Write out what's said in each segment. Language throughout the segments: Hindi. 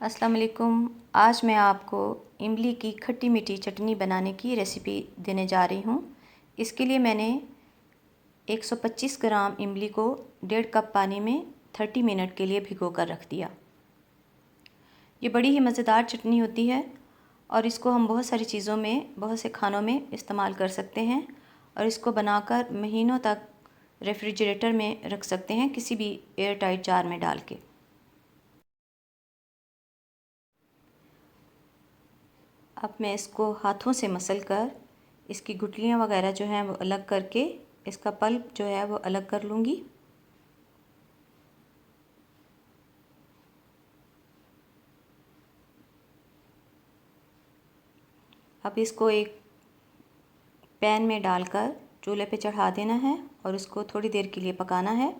अस्सलाम वालेकुम। आज मैं आपको इमली की खट्टी मीठी चटनी बनाने की रेसिपी देने जा रही हूँ। इसके लिए मैंने 125 ग्राम इमली को 1.5 कप पानी में 30 मिनट के लिए भिगो कर रख दिया। ये बड़ी ही मज़ेदार चटनी होती है और इसको हम बहुत सारी चीज़ों में, बहुत से खानों में इस्तेमाल कर सकते हैं और इसको बनाकर महीनों तक रेफ्रिजरेटर में रख सकते हैं, किसी भी एयर टाइट जार में डाल के। अब मैं इसको हाथों से मसल कर इसकी गुठलियाँ वगैरह जो हैं वो अलग करके इसका पल्प जो है वो अलग कर लूँगी। अब इसको एक पैन में डालकर चूल्हे पे चढ़ा देना है और इसको थोड़ी देर के लिए पकाना है।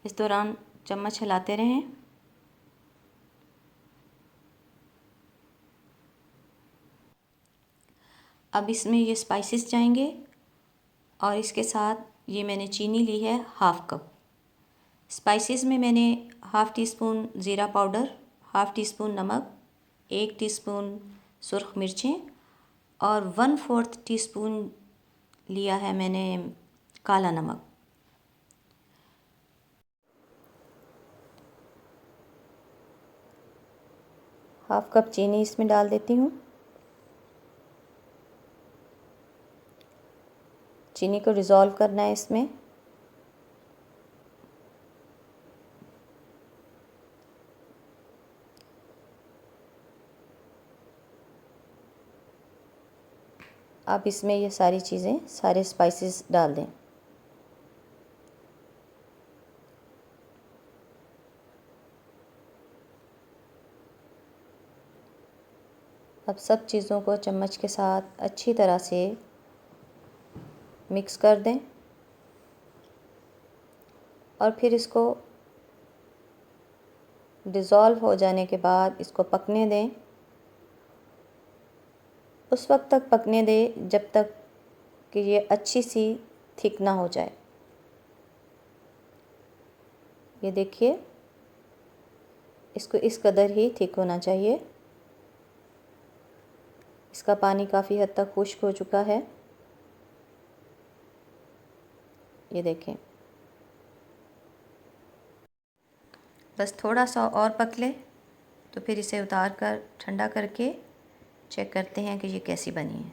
इस दौरान चम्मच हिलाते रहें। अब इसमें ये स्पाइसेस जाएंगे और इसके साथ ये मैंने चीनी ली है हाफ़ कप। स्पाइसेस में मैंने हाफ़ टी स्पून ज़ीरा पाउडर, हाफ़ टी स्पून नमक, 1 टीस्पून सुर्ख मिर्चें और 1/4 टीस्पून लिया है मैंने काला नमक। हाफ़ कप चीनी इसमें डाल देती हूँ। चीनी को डिज़ोल्व करना है इसमें। अब इसमें ये सारी चीज़ें, सारे स्पाइसेस डाल दें। अब सब चीज़ों को चम्मच के साथ अच्छी तरह से मिक्स कर दें और फिर इसको डिज़ोल्व हो जाने के बाद इसको पकने दें। उस वक्त तक पकने दें जब तक कि ये अच्छी सी थिक ना हो जाए। ये देखिए, इसको इस कदर ही थिक होना चाहिए। इसका पानी काफ़ी हद तक खुश्क हो चुका है। ये देखें, बस थोड़ा सा और पक ले तो फिर इसे उतार कर ठंडा करके चेक करते हैं कि ये कैसी बनी है।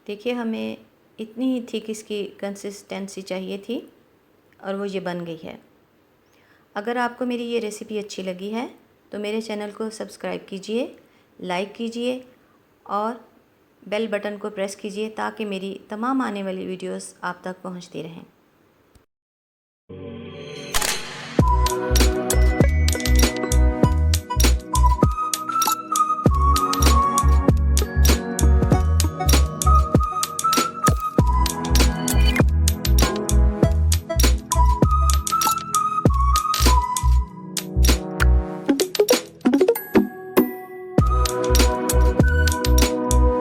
देखिए, हमें इतनी ही थिक इसकी कंसिस्टेंसी चाहिए थी और वो ये बन गई है। अगर आपको मेरी ये रेसिपी अच्छी लगी है तो मेरे चैनल को सब्सक्राइब कीजिए, लाइक कीजिए और बेल बटन को प्रेस कीजिए ताकि मेरी तमाम आने वाली वीडियोस आप तक पहुंचती रहें।